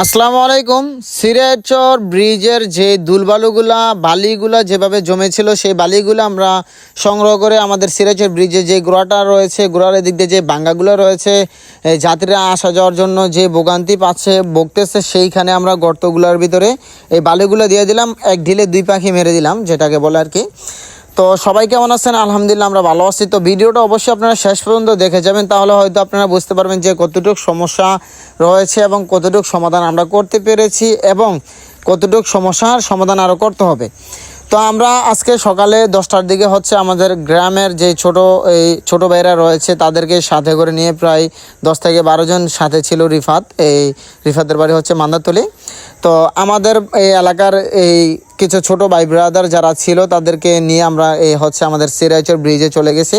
আসসালামু আলাইকুম। সিরাজচর ব্রিজের যে বালিগুলা যেভাবে জমেছিল সেই বালিগুলো আমরা সংগ্রহ করে আমাদের সিরাজচর ব্রিজে যে গোড়াটা রয়েছে, গোড়ার দিক দিয়ে যে ভাঙ্গাগুলো রয়েছে, যাত্রীরা আসা যাওয়ার জন্য যে ভোগান্তি ভুগতেছে সেইখানে আমরা গর্তগুলোর ভিতরে এই বালিগুলো দিয়ে দিলাম। এক ঢিলে দুই পাখি মেরে দিলাম, যেটাকে বলে আর কি। তো সবাই কেমন আছেন? আলহামদুলিল্লাহ আমরা ভালো আছি। তো ভিডিওটা অবশ্যই আপনারা শেষ পর্যন্ত দেখে যাবেন, তাহলে হয়তো আপনারা বুঝতে পারবেন যে কতটুকু সমস্যা রয়েছে এবং কতটুকু সমাধান আমরা করতে পেরেছি এবং কতটুকু সমস্যার সমাধান আরও করতে হবে। তো আমরা আজকে সকালে 10টার দিকে আমাদের গ্রামের যে ছোট ভাইরা রয়েছে তাদেরকে সাথে করে নিয়ে প্রায় 10 থেকে 12 জন সাথে ছিল। রিফাতের বাড়ি মান্দারতলী। তো আমাদের এই এলাকার কিছু ছোট ভাই ব্রাদার যারা ছিল তাদেরকে নিয়ে আমরা আমাদের সিরাজচর ব্রিজে চলে গেছি,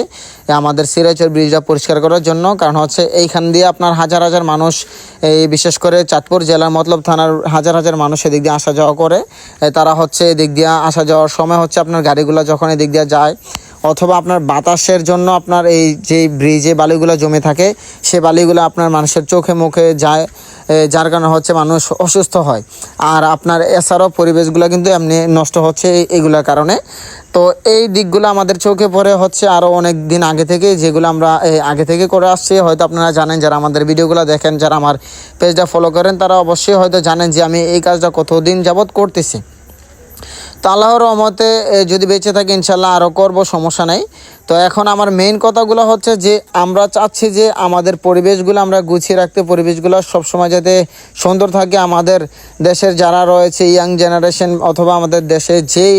আমাদের সিরাজচর ব্রিজটা পরিষ্কার করার জন্য। কারণ এইখান দিয়ে আপনার হাজার হাজার মানুষ, বিশেষ করে চাঁদপুর জেলার মতলব থানার হাজার হাজার মানুষ এদিক দিয়ে আসা যাওয়া করে। তারা এদিক দিয়ে আসা যাওয়ার সময় আপনার গাড়িগুলো যখন এদিক দিয়ে যায় অথবা আপনার বাতাসের জন্য আপনার এই যে ব্রিজে বালিগুলো জমে থাকে, সে বালিগুলো আপনার মানুষের চোখে মুখে যায়, যার কারণে মানুষ অসুস্থ হয়। আর আপনার এছাড়াও পরিবেশগুলো কিন্তু এমনি নষ্ট হচ্ছে এগুলোর কারণে। তো এই দিকগুলো আমাদের চোখে পড়ে আরও অনেক দিন আগে থেকে, যেগুলো আমরা আগে থেকে করে আসছি। হয়তো আপনারা জানেন, যারা আমাদের ভিডিওগুলো দেখেন, যারা আমার পেজটা ফলো করেন, তারা অবশ্যই হয়তো জানেন যে আমি এই কাজটা কতদিন যাবৎ করতেছি। তো আল্লাহর রহমতে যদি বেঁচে থাকি ইনশাল্লাহ আরও করব, সমস্যা নেই। তো এখন আমার মেইন কথাগুলো যে আমরা চাচ্ছি যে আমাদের পরিবেশগুলো আমরা গুছিয়ে রাখতে, পরিবেশগুলো সবসময় যাতে সুন্দর থাকে। আমাদের দেশের যারা রয়েছে ইয়াং জেনারেশন অথবা আমাদের দেশে যেই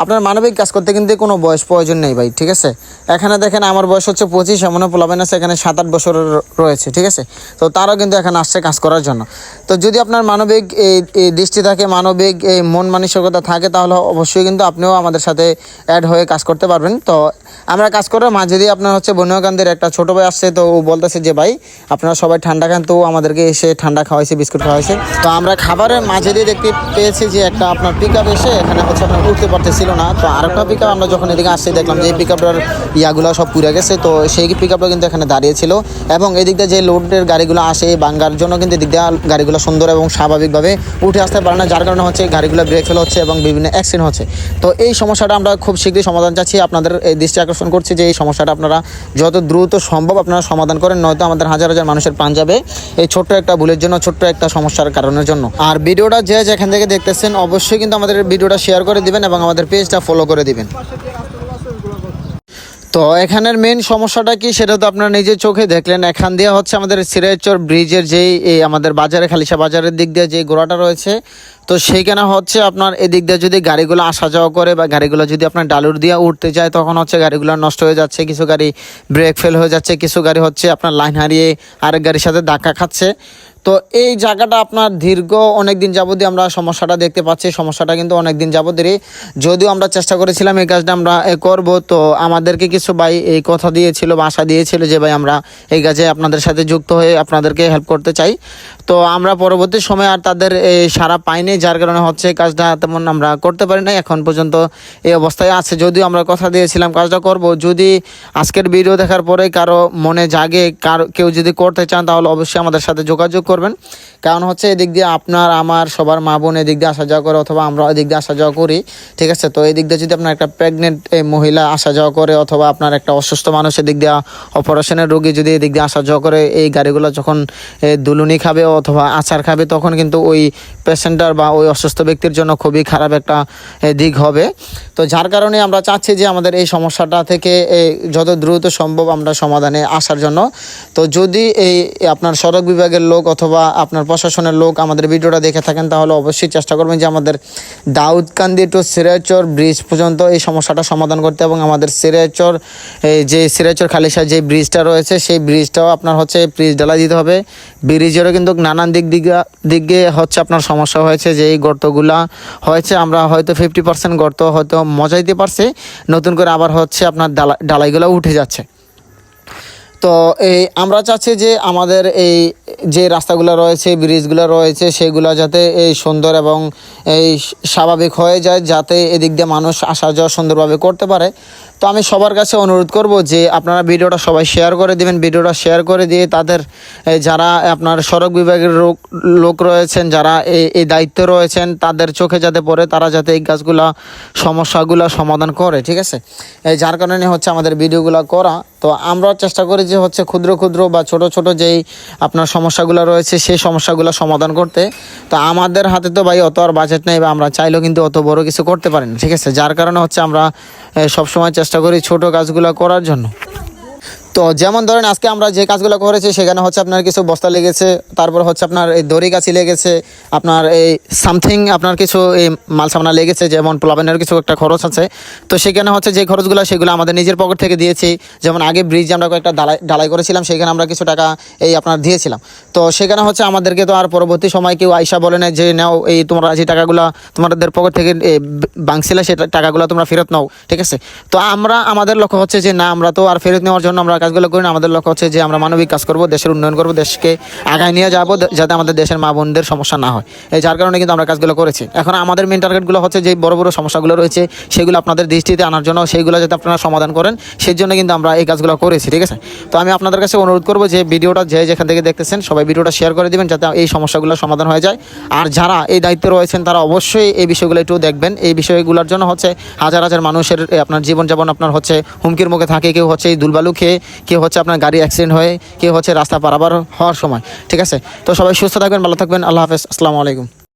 আপনার মানবিক কাজ করতে কিন্তু কোনো বয়স প্রয়োজন নেই ভাই, ঠিক আছে। এখানে দেখেন আমার বয়স 25, এমনও পোলাবেন আছে এখানে 7-8 বছর রয়েছে, ঠিক আছে। তো তারাও কিন্তু এখানে আসছে কাজ করার জন্য। তো যদি আপনার মানবিক এই দৃষ্টি থাকে, মানবিক এই মন মানসিকতা থাকে, তাহলে অবশ্যই কিন্তু আপনিও আমাদের সাথে অ্যাড হয়ে কাজ করতে পারবেন। তো আমরা কাজ করার মাঝে দিয়ে আপনার বনিয়াকান্দির একটা ছোটো ভাই আসছে। তো ও বলতেছে যে ভাই আপনারা সবাই ঠান্ডা খান। তো আমাদেরকে এসে ঠান্ডা খাওয়াইছে, বিস্কুট খাওয়াইছে। তো আমরা খাবারের মাঝে দিয়ে দেখতে পেয়েছি যে একটা আপনার পিক আপ এসে এখানে আপনার উঠতে পারতেছিল না। তো আরেকটা পিক আপ আমরা যখন এদিকে আসছি দেখলাম যে এই পিক আপটার ইয়াগুলো সব পুড়ে গেছে। তো সেই পিক আপটা কিন্তু এখানে দাঁড়িয়েছিল এবং এদিক দিয়ে যে লোডের গাড়িগুলো আসে ভাঙ্গার জন্য কিন্তু এদিক দিয়ে গাড়িগুলো সুন্দর এবং স্বাভাবিকভাবে উঠে আসতে পারে না, যার কারণে গাড়িগুলো ব্রেক ফেল হচ্ছে এবং বিভিন্ন অ্যাক্সিডেন্ট হচ্ছে। তো এই সমস্যাটা আমরা খুব শীঘ্রই সমাধান চাচ্ছি। আপনাদের এই দৃষ্টি আকর্ষণ করছি যে এই সমস্যাটা আপনারা যত দ্রুত সম্ভব আপনারা সমাধান করেন, নয়তো আমাদের হাজার হাজার মানুষের প্রাণ যাবে এই ছোট্ট একটা ভুলের জন্য, ছোট্ট একটা সমস্যার কারণের জন্য। আর ভিডিওটা যে যেখান থেকে দেখতেছেন অবশ্যই কিন্তু আমাদের ভিডিওটা শেয়ার করে দিবেন এবং আমাদের পেজটা ফলো করে দিবেন। তো এখানের মেন সমস্যাটা কি সেটা তো আপনারা নিজের চোখে দেখলেন। এখান দিয়ে আমাদের সিরাজচর ব্রিজের যেই আমাদের বাজারে খালিশা বাজারের দিক দিয়ে যে গোড়াটা রয়েছে, তো সেইখানে আপনার এদিক দিয়ে যদি গাড়িগুলো আসা যাওয়া করে বা গাড়িগুলো যদি আপনার ডালুর দিয়ে উঠতে যায়, তখন গাড়িগুলো নষ্ট হয়ে যাচ্ছে, কিছু গাড়ি ব্রেক ফেল হয়ে যাচ্ছে, কিছু গাড়ি আপনার লাইন হারিয়ে আরেক গাড়ির সাথে ধাক্কা খাচ্ছে। তো এই জায়গাটা আপনার দীর্ঘ অনেক দিন যাবতই আমরা সমস্যাটা দেখতে পাচ্ছি। সমস্যাটা কিন্তু অনেক দিন যাবতই, যদিও আমরা চেষ্টা করেছিলাম এই কাজটা আমরা করব। তো আমাদেরকে কিছু ভাই এই কথা দিয়েছিল বা আশা দিয়েছিল যে ভাই আমরা এই কাজে আপনাদের সাথে যুক্ত হয়ে আপনাদেরকে হেল্প করতে চাই। তো আমরা পরবর্তী সময় আর তাদের সাড়া পাইনি, যার কারণে এই কাজটা তেমন আমরা করতে পারি না। এখন পর্যন্ত এই অবস্থায় আছে, যদিও আমরা কথা দিয়েছিলাম কাজটা করব। যদি আজকের ভিডিও দেখার পরে কারো মনে জাগে, কেউ যদি করতে চান, তাহলে অবশ্যই আমাদের সাথে যোগাযোগ করবেন। কারণ এদিক দিয়ে আপনার আমার সবার মা বোন এদিক দিয়ে আসা যাওয়া করে অথবা আমরা এদিক দিয়ে আসা যাওয়া করি, ঠিক আছে। তো এই দিক দিয়ে যদি আপনার একটা প্রেগনেন্ট মহিলা আসা যাওয়া করে অথবা আপনার একটা অসুস্থ মানুষ এদিক দিয়ে, অপারেশনের রোগী যদি এদিক দিয়ে আসা যাওয়া করে, এই গাড়িগুলো যখন দুলুনি খাবে অথবা আচার খাবে, তখন কিন্তু ওই পেশেন্টার বা ওই অসুস্থ ব্যক্তির জন্য খুবই খারাপ একটা দিক হবে। তো যার কারণে আমরা চাচ্ছি যে আমাদের এই সমস্যাটা থেকে যত দ্রুত সম্ভব আমরা সমাধানে আসার জন্য। তো যদি এই আপনার সড়ক বিভাগের লোক অথবা আপনার প্রশাসনের লোক আমাদের ভিডিওটা দেখে থাকেন, তাহলে অবশ্যই চেষ্টা করবেন যে আমাদের দাউদকান্দি টু সিরাজচর ব্রিজ পর্যন্ত এই সমস্যাটা সমাধান করতে এবং আমাদের সিরাজচর যে সিরাজচর খালিশা যে ব্রিজটা রয়েছে সেই ব্রিজটাও আপনার ব্রিজ ঢালাই দিতে হবে। ব্রিজেরও কিন্তু নানান দিকে আপনার সমস্যা হয়েছে, যে এই গর্তগুলা হয়েছে আমরা হয়তো 50% গর্ত হয়তো মজাইতে পারছি, নতুন করে আবার আপনার ডালাইগুলো উঠে যাচ্ছে। তো আমরা চাচ্ছি যে আমাদের এই যে রাস্তাগুলো রয়েছে, ব্রিজগুলো রয়েছে, সেগুলো যাতে সুন্দর এবং স্বাভাবিক হয়ে যায়, যাতে এদিক দিয়ে মানুষ আসা যাওয়া সুন্দরভাবে করতে পারে। তো আমি সবার কাছে অনুরোধ করব যে আপনারা ভিডিওটা সবাই শেয়ার করে দিবেন, ভিডিওটা শেয়ার করে দিয়ে তাদের যারা আপনার সড়ক বিভাগের লোক রয়েছেন, যারা এই দায়িত্বে রয়েছেন, তাদের চোখে যাতে পড়ে, তারা যাতে এই কাজগুলা সমস্যাগুলো সমাধান করে, ঠিক আছে। যার কারণে হচ্ছে আমাদের ভিডিওগুলো করা। তো আমরাও চেষ্টা করি যে হচ্ছে ক্ষুদ্র ক্ষুদ্র বা ছোট ছোট যেই আপনার সমস্যাগুলো রয়েছে সেই সমস্যাগুলো সমাধান করতে। তো আমাদের হাতে তো ভাই অত আর বাজেট নেই, বা আমরা চাইলেও কিন্তু অত বড় কিছু করতে পারি না, ঠিক আছে। যার কারণে হচ্ছে আমরা সবসময় চেষ্টা করি ছোট কাজগুলো করার জন্য। তো যেমন ধরেন আজকে আমরা যে কাজগুলো করেছি সেখানে হচ্ছে আপনার কিছু বস্তা লেগেছে, তারপর হচ্ছে আপনার এই দড়ি গাছি লেগেছে, আপনার এই সামথিং আপনার কিছু এই মাল সামনা লেগেছে, যেমন প্লাবেনের কিছু একটা খরচ আছে। তো সেখানে হচ্ছে যে খরচগুলো সেগুলো আমাদের নিজের পকেট থেকে দিয়েছি। যেমন আগে ব্রিজ আমরা কয়েকটা ঢালাই করেছিলাম, সেখানে আমরা কিছু টাকা এই আপনার দিয়েছিলাম। তো সেখানে হচ্ছে আমাদেরকে তো আর পরবর্তী সময় কেউ আইসা বলে না যে নাও এই তোমরা যে টাকাগুলো তোমাদের পকেট থেকে বাংছিলে সেই টাকাগুলো তোমরা ফেরত নাও, ঠিক আছে। তো আমরা আমাদের লক্ষ্য হচ্ছে যে না, আমরা তো আর ফেরত নেওয়ার জন্য আমরা কাজগুলো করি না। আমাদের লক্ষ্য হচ্ছে যে আমরা মানবিক কাজ করব, দেশের উন্নয়ন করব, দেশকে আগায় নিয়ে যাব, যাতে আমাদের দেশের মা বোনদের সমস্যা না হয়। এই যার কারণে কিন্তু আমরা কাজগুলো করেছি। এখন আমাদের মেন টার্গেটগুলো হচ্ছে যে বড় বড় সমস্যাগুলো রয়েছে সেগুলো আপনাদের দৃষ্টিতে আনার জন্য, সেইগুলো যাতে আপনারা সমাধান করেন, সেই জন্য কিন্তু আমরা এই কাজগুলো করেছি, ঠিক আছে। তো আমি আপনাদের কাছে অনুরোধ করব যে ভিডিওটা যেখান থেকে দেখতেছেন সবাই ভিডিওটা শেয়ার করে দিবেন, যাতে এই সমস্যাগুলো সমাধান হয়ে যায়। আর যারা এই দায়িত্বে রয়েছেন তারা অবশ্যই এই বিষয়গুলো একটু দেখবেন। এই বিষয়গুলোর জন্য হচ্ছে হাজার হাজার মানুষের আপনার জীবনযাপন আপনার হচ্ছে হুমকির মুখে থাকে। কেউ হচ্ছে এই দুলবালু খেয়ে, কেউ হচ্ছে আপনার গাড়ি অ্যাক্সিডেন্ট হয়ে, কেউ হচ্ছে রাস্তা পারাবার হওয়ার সময়, ঠিক আছে। তো সবাই সুস্থ থাকবেন, ভালো থাকবেন, আল্লাহ হাফেজ, আসসালামু আলাইকুম।